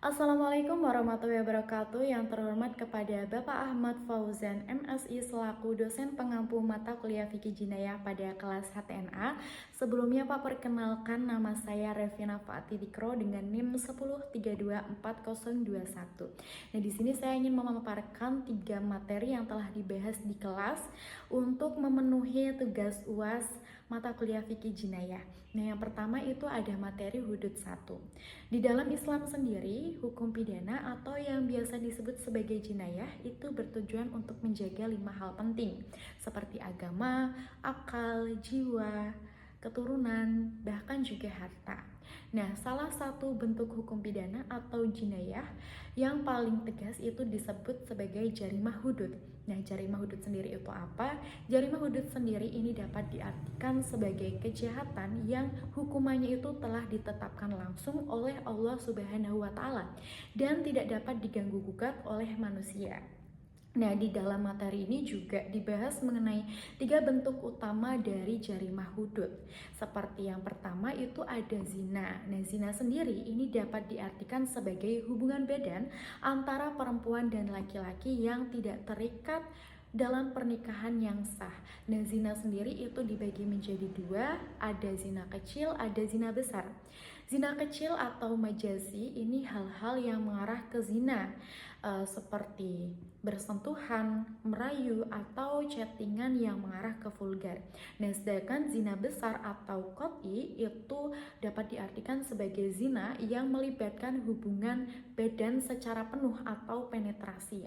Assalamualaikum warahmatullahi wabarakatuh. Yang terhormat kepada Bapak Ahmad Fauzan MSI selaku dosen pengampu mata kuliah Fikih Jinayah pada kelas HTNA. Sebelumnya Pak, perkenalkan nama saya Revina Faati Dikro dengan NIM 10324021. Nah, di sini saya ingin memaparkan 3 materi yang telah dibahas di kelas untuk memenuhi tugas UAS mata kuliah Fikih Jinayah. Nah, yang pertama itu ada materi hudud 1. Di dalam Islam sendiri, hukum pidana atau yang biasa disebut sebagai jinayah itu bertujuan untuk menjaga 5 hal penting seperti agama, akal, jiwa, keturunan, bahkan juga harta. Nah, salah satu bentuk hukum pidana atau jinayah yang paling tegas itu disebut sebagai jarimah hudud. Nah, jarimah hudud sendiri itu apa? Jarimah hudud sendiri ini dapat diartikan sebagai kejahatan yang hukumannya itu telah ditetapkan langsung oleh Allah Subhanahu wa Ta'ala dan tidak dapat diganggu gugat oleh manusia. Nah, di dalam materi ini juga dibahas mengenai 3 bentuk utama dari jarimah hudud. Seperti yang pertama itu ada zina. Nah, zina sendiri ini dapat diartikan sebagai hubungan badan antara perempuan dan laki-laki yang tidak terikat dalam pernikahan yang sah. Nah, zina sendiri itu dibagi menjadi 2, ada zina kecil, ada zina besar. Zina kecil atau majazi ini hal-hal yang mengarah ke zina, seperti bersentuhan, merayu, atau chattingan yang mengarah ke vulgar. Nah, sedangkan zina besar atau qat'i itu dapat diartikan sebagai zina yang melibatkan hubungan badan secara penuh atau penetrasi.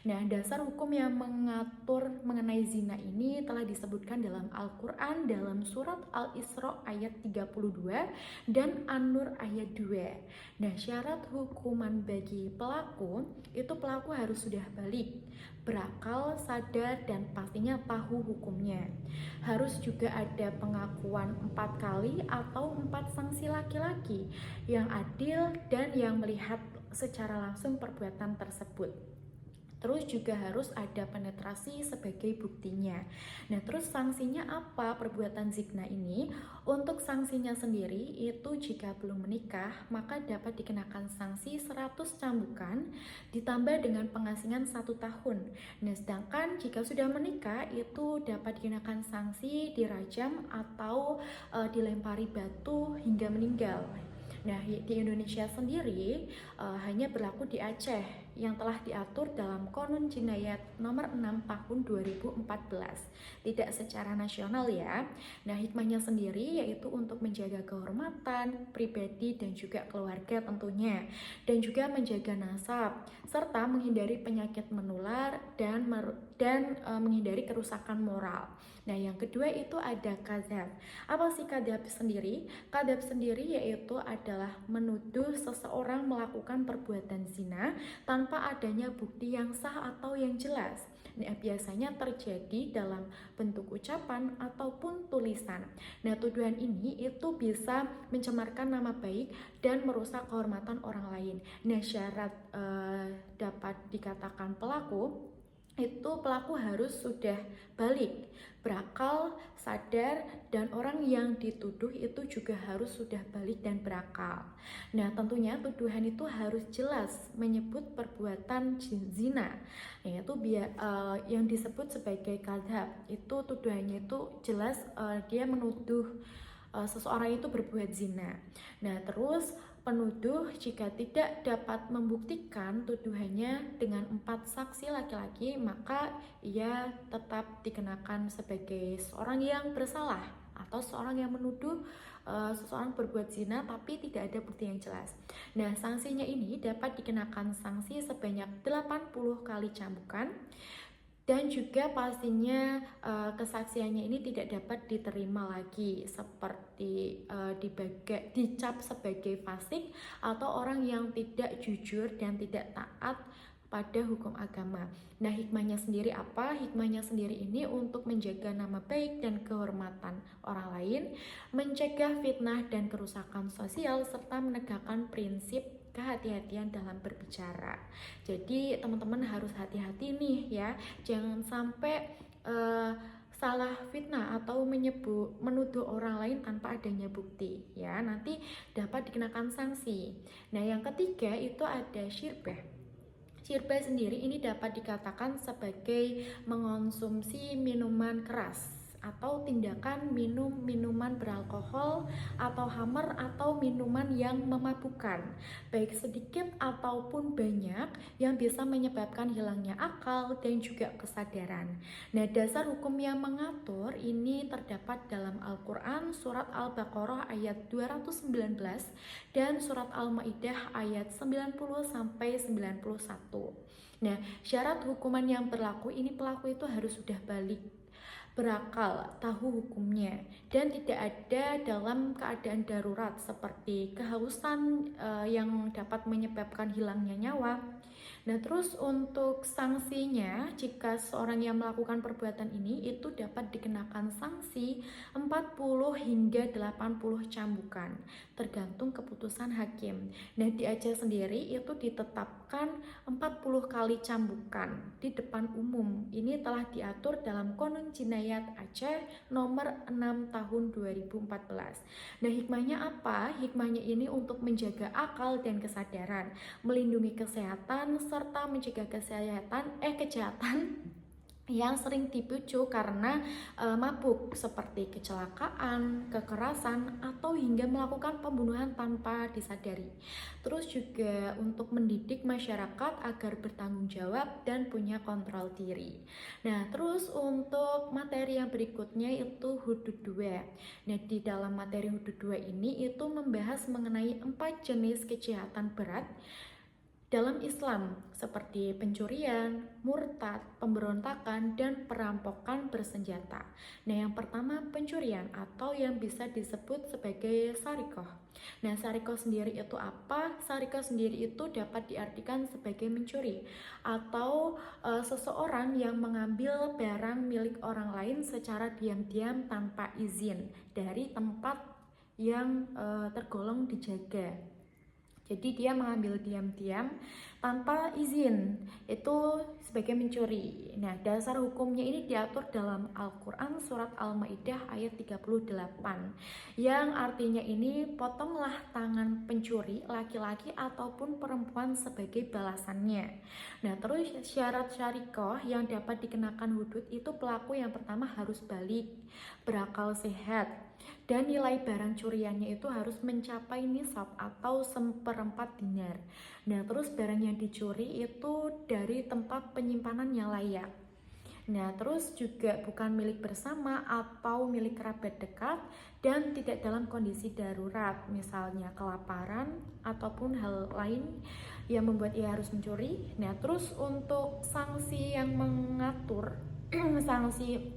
Nah, dasar hukum yang mengatur mengenai zina ini telah disebutkan dalam Al-Quran dalam surat Al-Isra ayat 32 dan An-Nur ayat 2. Nah, syarat hukuman bagi pelaku itu pelaku harus sudah balik, berakal, sadar, dan pastinya tahu hukumnya. Harus juga ada pengakuan 4 kali atau 4 sanksi laki-laki yang adil dan yang melihat secara langsung perbuatan tersebut. Terus juga harus ada penetrasi sebagai buktinya. Nah, terus sanksinya apa perbuatan zina ini? Untuk sanksinya sendiri itu jika belum menikah, maka dapat dikenakan sanksi 100 cambukan ditambah dengan pengasingan 1 tahun. Nah, sedangkan jika sudah menikah itu dapat dikenakan sanksi dirajam atau dilempari batu hingga meninggal. Nah, di Indonesia sendiri hanya berlaku di Aceh yang telah diatur dalam Konun Jinayat nomor 6 tahun 2014, tidak secara nasional ya. Nah, hikmahnya sendiri yaitu untuk menjaga kehormatan pribadi dan juga keluarga tentunya, dan juga menjaga nasab serta menghindari penyakit menular dan menghindari kerusakan moral. Nah, yang kedua itu ada kadzab. Apa sih kadzab sendiri? Kadzab sendiri yaitu adalah menuduh seseorang melakukan perbuatan zina tanpa adanya bukti yang sah atau yang jelas. Nah, biasanya terjadi dalam bentuk ucapan ataupun tulisan. Nah, tuduhan ini itu bisa mencemarkan nama baik dan merusak kehormatan orang lain. Nah, syarat dapat dikatakan pelaku itu pelaku harus sudah balik, berakal, sadar, dan orang yang dituduh itu juga harus sudah balik dan berakal. Nah, tentunya tuduhan itu harus jelas menyebut perbuatan zina, yaitu yang disebut sebagai kadzab. Itu tuduhannya itu jelas dia menuduh seseorang itu berbuat zina. Nah, terus penuduh jika tidak dapat membuktikan tuduhannya dengan 4 saksi laki-laki, maka ia tetap dikenakan sebagai seorang yang bersalah atau seorang yang menuduh seseorang berbuat zina tapi tidak ada bukti yang jelas. Nah, sanksinya ini dapat dikenakan sanksi sebanyak 80 kali cambukan. Dan juga pastinya kesaksiannya ini tidak dapat diterima lagi seperti dicap sebagai fasik atau orang yang tidak jujur dan tidak taat pada hukum agama. Nah, hikmahnya sendiri apa? Hikmahnya sendiri ini untuk menjaga nama baik dan kehormatan orang lain, mencegah fitnah dan kerusakan sosial, serta menegakkan prinsip kehati-hatian dalam berbicara. Jadi teman-teman harus hati-hati nih ya, jangan sampai salah fitnah atau menuduh orang lain tanpa adanya bukti, ya nanti dapat dikenakan sanksi. Nah, yang ketiga itu ada syirbah. Syirbah sendiri ini dapat dikatakan sebagai mengonsumsi minuman keras atau tindakan minum minuman beralkohol atau khamar atau minuman yang memabukkan, baik sedikit ataupun banyak, yang bisa menyebabkan hilangnya akal dan juga kesadaran. Nah, dasar hukum yang mengatur ini terdapat dalam Al-Quran surat Al-Baqarah ayat 219 dan surat Al-Maidah ayat 90 sampai 91. Nah, syarat hukuman yang berlaku ini pelaku itu harus sudah balik, berakal, tahu hukumnya, dan tidak ada dalam keadaan darurat seperti kehausan yang dapat menyebabkan hilangnya nyawa. Nah, terus untuk sanksinya, jika seorang yang melakukan perbuatan ini itu dapat dikenakan sanksi 40 hingga 80 cambukan, tergantung keputusan hakim. Nah, di Aceh sendiri itu ditetapkan 40 kali cambukan di depan umum. Ini telah diatur dalam Konun Jinayat Aceh nomor 6 tahun 2014. Nah, hikmahnya apa? Hikmahnya ini untuk menjaga akal dan kesadaran, melindungi kesehatan, serta mencegah kejahatan yang sering dipicu karena mabuk seperti kecelakaan, kekerasan, atau hingga melakukan pembunuhan tanpa disadari. Terus juga untuk mendidik masyarakat agar bertanggung jawab dan punya kontrol diri. Nah, terus untuk materi yang berikutnya itu hudud 2. Nah, di dalam materi hudud 2 ini itu membahas mengenai 4 jenis kejahatan berat dalam Islam seperti pencurian, murtad, pemberontakan, dan perampokan bersenjata. Nah, yang pertama pencurian atau yang bisa disebut sebagai sarikoh. Nah, sarikoh sendiri itu apa? Sarikoh sendiri itu dapat diartikan sebagai mencuri atau seseorang yang mengambil barang milik orang lain secara diam-diam tanpa izin dari tempat yang tergolong dijaga. Jadi dia mengambil diam-diam tanpa izin, itu sebagai mencuri. Nah, dasar hukumnya ini diatur dalam Al-Quran surat Al-Maidah ayat 38, yang artinya ini potonglah tangan pencuri laki-laki ataupun perempuan sebagai balasannya. Nah, terus syarat syarikoh yang dapat dikenakan hudud itu pelaku yang pertama harus balik, berakal sehat, dan nilai barang curiannya itu harus mencapai nisab atau 1/4 dinar. Nah, terus barang yang dicuri itu dari tempat penyimpanan yang layak. Nah, terus juga bukan milik bersama atau milik kerabat dekat dan tidak dalam kondisi darurat, misalnya kelaparan ataupun hal lain yang membuat ia harus mencuri. Nah, terus untuk sanksi yang mengatur sanksi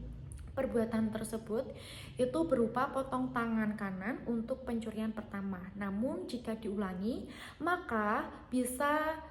perbuatan tersebut itu berupa potong tangan kanan untuk pencurian pertama. Namun jika diulangi, maka bisa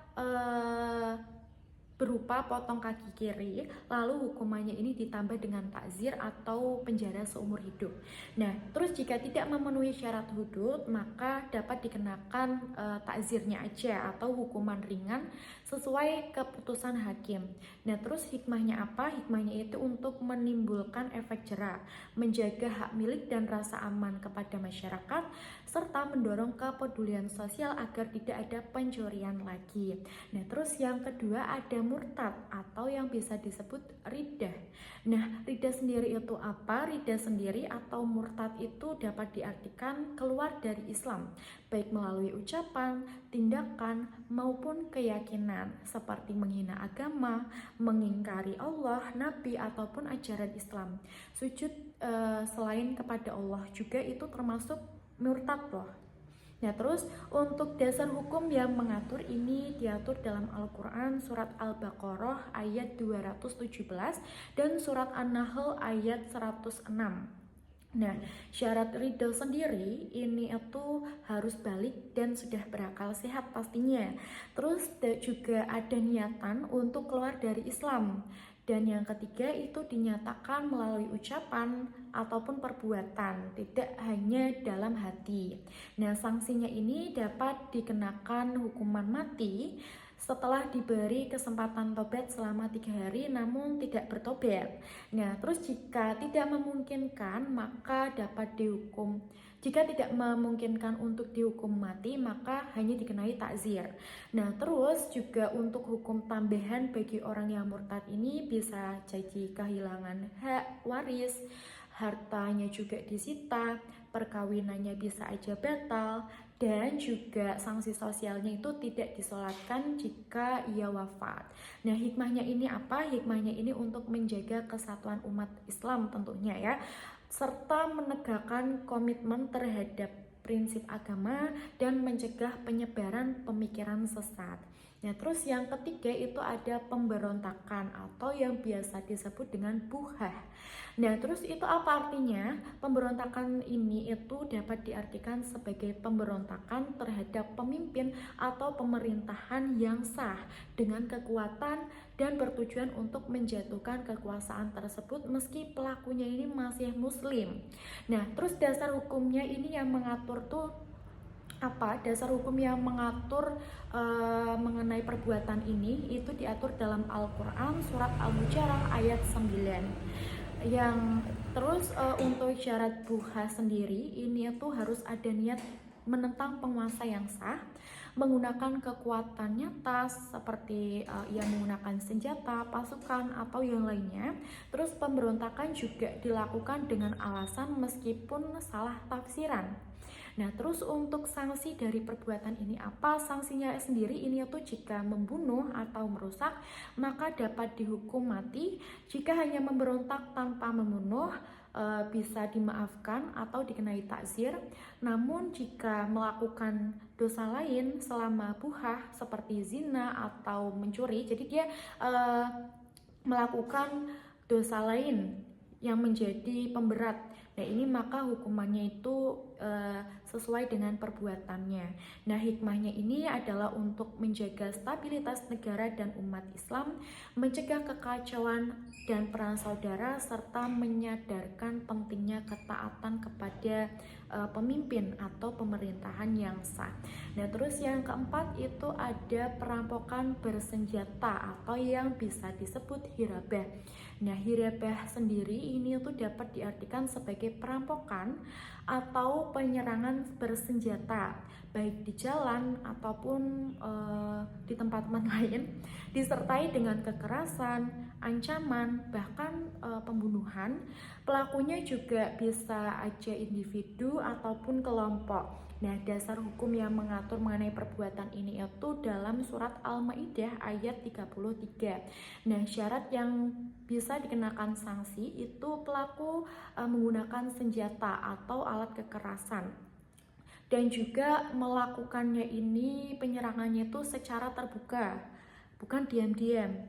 berupa potong kaki kiri, lalu hukumannya ini ditambah dengan takzir atau penjara seumur hidup. Nah, terus jika tidak memenuhi syarat hudud, maka dapat dikenakan takzirnya aja atau hukuman ringan sesuai keputusan hakim. Nah, terus hikmahnya apa? Hikmahnya itu untuk menimbulkan efek jera, menjaga hak milik dan rasa aman kepada masyarakat, serta mendorong kepedulian sosial agar tidak ada pencurian lagi. Nah, terus yang kedua ada murtad atau yang bisa disebut riddah. Nah, riddah sendiri itu apa? Riddah sendiri atau murtad itu dapat diartikan keluar dari Islam, baik melalui ucapan, tindakan, maupun keyakinan seperti menghina agama, mengingkari Allah, Nabi, ataupun ajaran Islam. Sujud selain kepada Allah juga itu termasuk murtad loh. Nah, terus untuk dasar hukum yang mengatur ini diatur dalam Al-Quran surat Al-Baqarah ayat 217 dan surat An-Nahl ayat 106. Nah, syarat ridho sendiri ini itu harus balik dan sudah berakal sehat pastinya. Terus juga ada niatan untuk keluar dari Islam. Dan yang ketiga itu dinyatakan melalui ucapan ataupun perbuatan, tidak hanya dalam hati. Nah, sanksinya ini dapat dikenakan hukuman mati setelah diberi kesempatan tobat selama 3 hari namun tidak bertobat. Nah, terus jika tidak memungkinkan maka dapat dihukum. Jika tidak memungkinkan untuk dihukum mati maka hanya dikenai takzir. Nah, terus juga untuk hukum tambahan bagi orang yang murtad ini bisa jadi kehilangan hak waris, hartanya juga disita, perkawinannya bisa aja batal, dan juga sanksi sosialnya itu tidak disolatkan jika ia wafat. Nah, hikmahnya ini apa? Hikmahnya ini untuk menjaga kesatuan umat Islam tentunya ya, serta menegakkan komitmen terhadap prinsip agama dan mencegah penyebaran pemikiran sesat. Nah, terus yang ketiga itu ada pemberontakan atau yang biasa disebut dengan buhah. Nah, terus itu apa artinya? Pemberontakan ini itu dapat diartikan sebagai pemberontakan terhadap pemimpin atau pemerintahan yang sah dengan kekuatan dan bertujuan untuk menjatuhkan kekuasaan tersebut meski pelakunya ini masih muslim. Nah, terus dasar hukumnya ini yang mengatur tuh apa? Dasar hukum yang mengatur mengenai perbuatan ini itu diatur dalam Al-Quran surat Al-Hujarah ayat 9. Yang terus untuk syarat buha sendiri ini tuh harus ada niat menentang penguasa yang sah, menggunakan kekuatan nyata seperti ia menggunakan senjata, pasukan atau yang lainnya. Terus pemberontakan juga dilakukan dengan alasan meskipun salah tafsiran. Nah, terus untuk sanksi dari perbuatan ini apa? Sanksinya sendiri ini tuh jika membunuh atau merusak maka dapat dihukum mati. Jika hanya memberontak tanpa membunuh bisa dimaafkan atau dikenai takzir. Namun jika melakukan dosa lain selama buhah seperti zina atau mencuri, jadi dia melakukan dosa lain yang menjadi pemberat. Nah, ini maka hukumannya itu sesuai dengan perbuatannya. Nah, hikmahnya ini adalah untuk menjaga stabilitas negara dan umat Islam, mencegah kekacauan dan perang saudara, serta menyadarkan pentingnya ketaatan kepada pemimpin atau pemerintahan yang sah. Nah, terus yang keempat itu ada perampokan bersenjata atau yang bisa disebut hirabah. Nah, hirabah sendiri ini tuh dapat diartikan sebagai perampokan atau penyerangan bersenjata baik di jalan ataupun di tempat-tempat lain, disertai dengan kekerasan, ancaman, bahkan pembunuhan. Pelakunya juga bisa aja individu ataupun kelompok. Nah, dasar hukum yang mengatur mengenai perbuatan ini itu dalam surat Al-Maidah ayat 33. Nah, syarat yang bisa dikenakan sanksi itu pelaku menggunakan senjata atau alat kekerasan. Dan juga melakukannya ini penyerangannya itu secara terbuka, bukan diam-diam.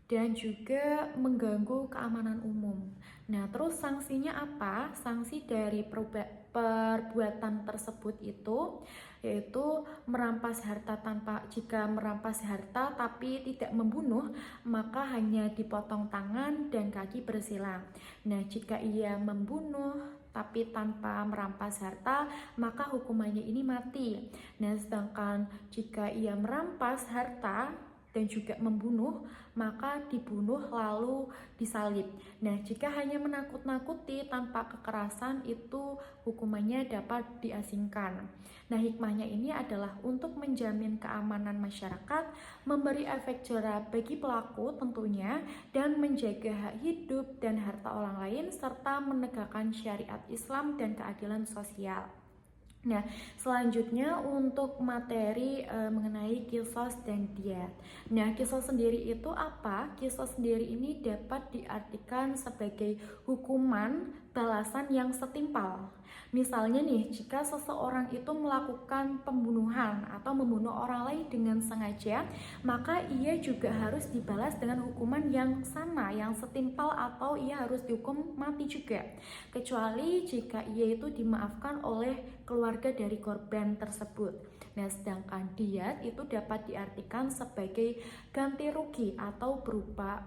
Dan juga mengganggu keamanan umum. Nah, terus sanksinya apa? Sanksi dari perbuatan tersebut itu yaitu merampas harta jika merampas harta tapi tidak membunuh maka hanya dipotong tangan dan kaki bersilang. Nah, jika ia membunuh tapi tanpa merampas harta maka hukumannya ini mati. Nah, sedangkan jika ia merampas harta dan juga membunuh, maka dibunuh lalu disalib. Nah, jika hanya menakut-nakuti tanpa kekerasan, itu hukumannya dapat diasingkan. Nah, hikmahnya ini adalah untuk menjamin keamanan masyarakat, memberi efek jera bagi pelaku tentunya, dan menjaga hak hidup dan harta orang lain, serta menegakkan syariat Islam dan keadilan sosial. Nah, selanjutnya untuk materi mengenai kisos dan diat. Nah, kisos sendiri itu apa? Kisos sendiri ini dapat diartikan sebagai hukuman balasan yang setimpal. Misalnya nih, jika seseorang itu melakukan pembunuhan atau membunuh orang lain dengan sengaja, maka ia juga harus dibalas dengan hukuman yang sama, yang setimpal, atau ia harus dihukum mati juga. Kecuali jika ia itu dimaafkan oleh keluarga dari korban tersebut. Nah, sedangkan diat itu dapat diartikan sebagai ganti rugi atau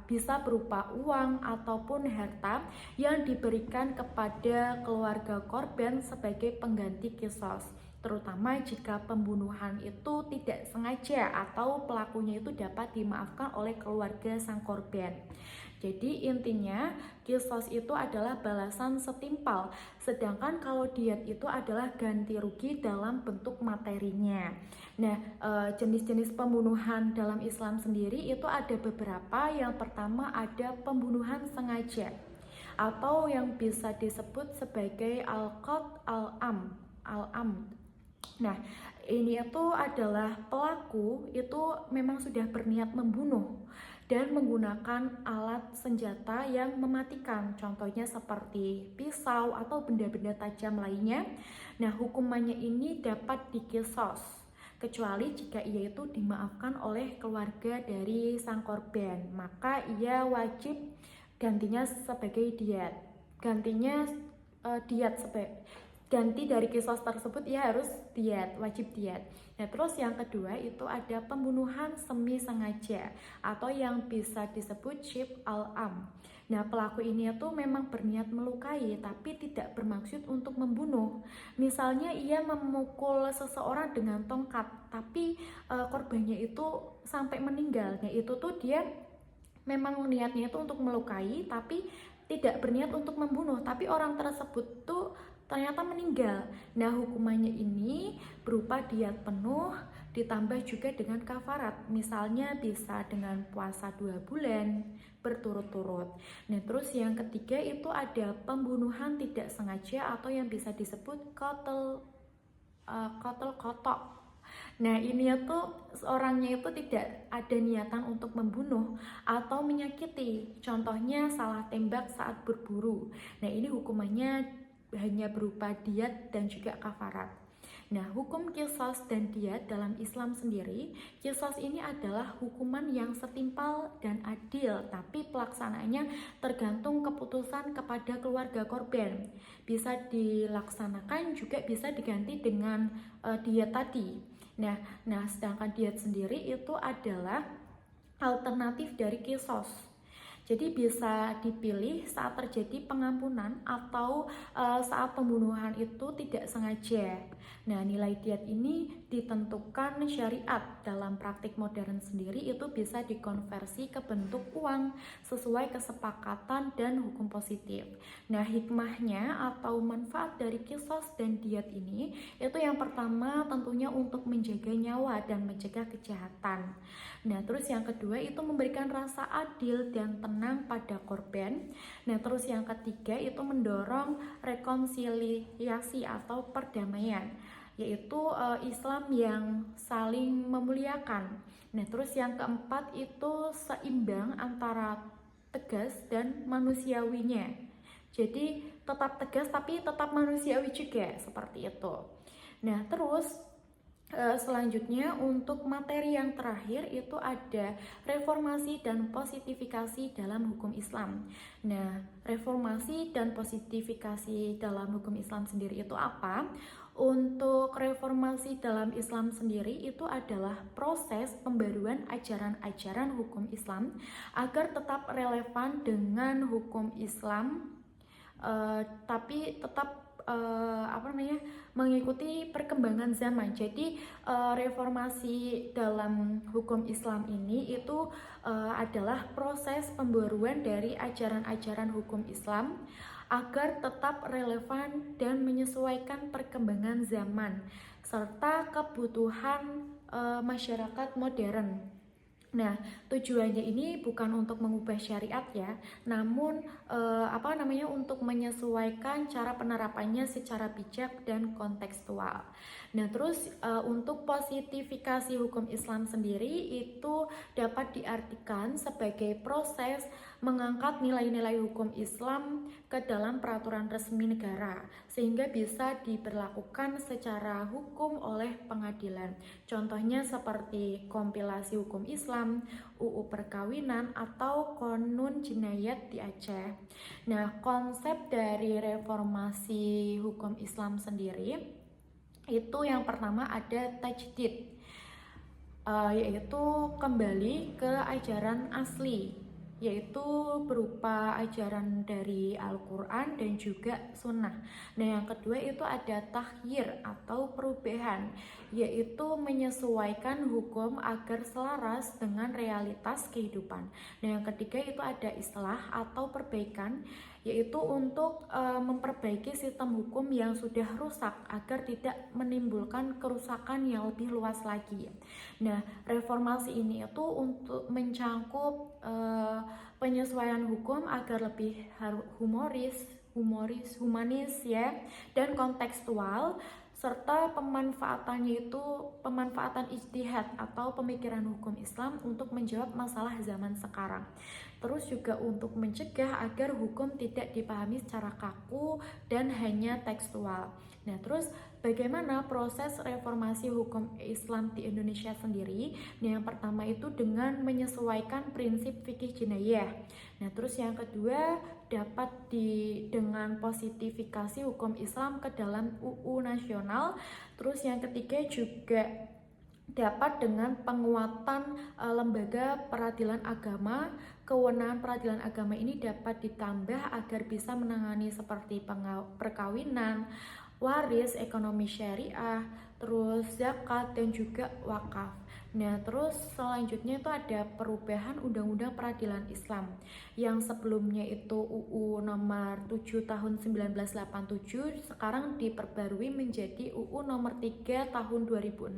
bisa berupa uang ataupun harta yang diberikan kepada keluarga korban sebagai pengganti kisos. terutama jika pembunuhan itu tidak sengaja atau pelakunya itu dapat dimaafkan oleh keluarga sang korban. Jadi intinya kisos itu adalah balasan setimpal, sedangkan kalau diat itu adalah ganti rugi dalam bentuk materinya. Nah, jenis-jenis pembunuhan dalam Islam sendiri itu ada beberapa. Yang pertama ada pembunuhan sengaja atau yang bisa disebut sebagai al-qat al-am. Nah, ini itu adalah pelaku itu memang sudah berniat membunuh dan menggunakan alat senjata yang mematikan, contohnya seperti pisau atau benda-benda tajam lainnya. Nah, hukumannya ini dapat dikisos, kecuali jika ia itu dimaafkan oleh keluarga dari sang korban, maka ia wajib gantinya sebagai diat. Ganti dari kisos tersebut ia harus diat, wajib diat. Nah, terus yang kedua itu ada pembunuhan semi sengaja atau yang bisa disebut shib al-am. Nah, pelaku ini tuh memang berniat melukai tapi tidak bermaksud untuk membunuh. Misalnya ia memukul seseorang dengan tongkat tapi korbannya itu sampai meninggal. Nah, itu tuh dia memang niatnya itu untuk melukai tapi tidak berniat untuk membunuh, tapi orang tersebut tuh ternyata meninggal. Nah, hukumannya ini berupa diat penuh ditambah juga dengan kafarat. Misalnya bisa dengan puasa 2 bulan berturut-turut. Nah, terus yang ketiga itu ada pembunuhan tidak sengaja atau yang bisa disebut qatl kotok. Nah, ini tuh orangnya itu tidak ada niatan untuk membunuh atau menyakiti. Contohnya salah tembak saat berburu. Nah, ini hukumannya hanya berupa diat dan juga kafarat. Nah, hukum kisos dan diat dalam Islam sendiri, kisos ini adalah hukuman yang setimpal dan adil, tapi pelaksanaannya tergantung keputusan kepada keluarga korban. Bisa dilaksanakan juga bisa diganti dengan diat tadi. Nah, sedangkan diat sendiri itu adalah alternatif dari kisos. Jadi bisa dipilih saat terjadi pengampunan atau saat pembunuhan itu tidak sengaja. Nah, nilai diat ini ditentukan syariat. Dalam praktik modern sendiri itu bisa dikonversi ke bentuk uang sesuai kesepakatan dan hukum positif. Nah, hikmahnya atau manfaat dari kisos dan diat ini itu yang pertama tentunya untuk menjaga nyawa dan mencegah kejahatan. Nah, terus yang kedua itu memberikan rasa adil dan tenang pada korban. Nah, terus yang ketiga itu mendorong rekonsiliasi atau perdamaian, yaitu Islam yang saling memuliakan. Nah, terus yang keempat itu seimbang antara tegas dan manusiawinya. Jadi tetap tegas tapi tetap manusiawi juga, seperti itu. Nah, terus selanjutnya untuk materi yang terakhir itu ada reformasi dan positifikasi dalam hukum Islam. Nah, reformasi dan positifikasi dalam hukum Islam sendiri itu apa? Untuk reformasi dalam Islam sendiri itu adalah proses pembaruan ajaran-ajaran hukum Islam agar tetap relevan dengan hukum Islam, tapi tetap mengikuti perkembangan zaman. Jadi reformasi dalam hukum Islam ini itu adalah proses pembaruan dari ajaran-ajaran hukum Islam agar tetap relevan dan menyesuaikan perkembangan zaman serta kebutuhan masyarakat modern. Nah, tujuannya ini bukan untuk mengubah syariat ya, namun untuk menyesuaikan cara penerapannya secara bijak dan kontekstual. Nah, terus untuk positifikasi hukum Islam sendiri itu dapat diartikan sebagai proses mengangkat nilai-nilai hukum Islam ke dalam peraturan resmi negara sehingga bisa diberlakukan secara hukum oleh pengadilan. Contohnya seperti kompilasi hukum Islam, UU perkawinan atau konun jinayat di Aceh. Nah, konsep dari reformasi hukum Islam sendiri itu yang pertama ada tajdid, yaitu kembali ke ajaran asli. yaitu berupa ajaran dari Al-Quran dan juga Sunnah. Nah, yang kedua itu ada takhyir atau perubahan, yaitu menyesuaikan hukum agar selaras dengan realitas kehidupan. Nah, yang ketiga itu ada islah atau perbaikan, yaitu untuk memperbaiki sistem hukum yang sudah rusak agar tidak menimbulkan kerusakan yang lebih luas lagi. Nah, reformasi ini itu untuk mencangkup penyesuaian hukum agar lebih humanis ya, dan kontekstual, serta pemanfaatannya itu pemanfaatan ijtihad atau pemikiran hukum Islam untuk menjawab masalah zaman sekarang. Terus juga untuk mencegah agar hukum tidak dipahami secara kaku dan hanya tekstual. Nah, terus bagaimana proses reformasi hukum Islam di Indonesia sendiri? Nah, yang pertama itu dengan menyesuaikan prinsip fikih jinayah. Nah, terus yang kedua dapat dengan positifikasi hukum Islam ke dalam UU nasional. Terus yang ketiga juga dapat dengan penguatan lembaga peradilan agama. Kewenangan peradilan agama ini dapat ditambah agar bisa menangani seperti perkawinan, waris, ekonomi syariah, terus zakat dan juga wakaf. Nah, terus selanjutnya itu ada perubahan Undang-Undang Peradilan Islam yang sebelumnya itu UU nomor 7 tahun 1987, sekarang diperbarui menjadi UU nomor 3 tahun 2006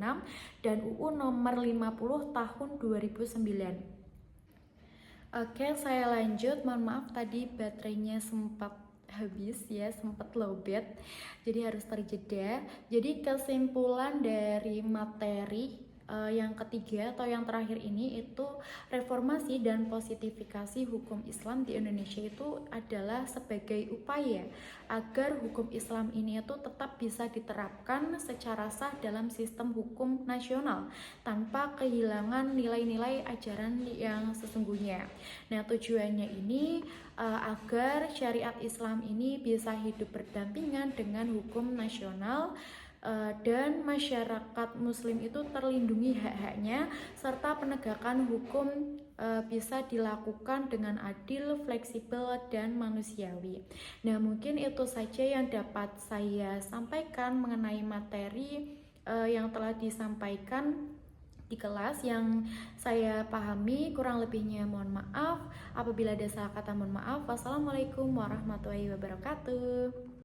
dan UU nomor 50 tahun 2009. Oke, saya lanjut. Mohon maaf tadi baterainya sempat habis ya, sempat lowbat. Jadi harus terjeda. Jadi kesimpulan dari materi yang ketiga atau yang terakhir ini itu reformasi dan positifikasi hukum Islam di Indonesia itu adalah sebagai upaya agar hukum Islam ini itu tetap bisa diterapkan secara sah dalam sistem hukum nasional tanpa kehilangan nilai-nilai ajaran yang sesungguhnya. Nah, tujuannya ini agar syariat Islam ini bisa hidup berdampingan dengan hukum nasional dan masyarakat muslim itu terlindungi hak-haknya, serta penegakan hukum bisa dilakukan dengan adil, fleksibel, dan manusiawi. Nah, mungkin itu saja yang dapat saya sampaikan mengenai materi yang telah disampaikan di kelas. Yang saya pahami, kurang lebihnya mohon maaf. Apabila ada salah kata mohon maaf. Wassalamualaikum warahmatullahi wabarakatuh.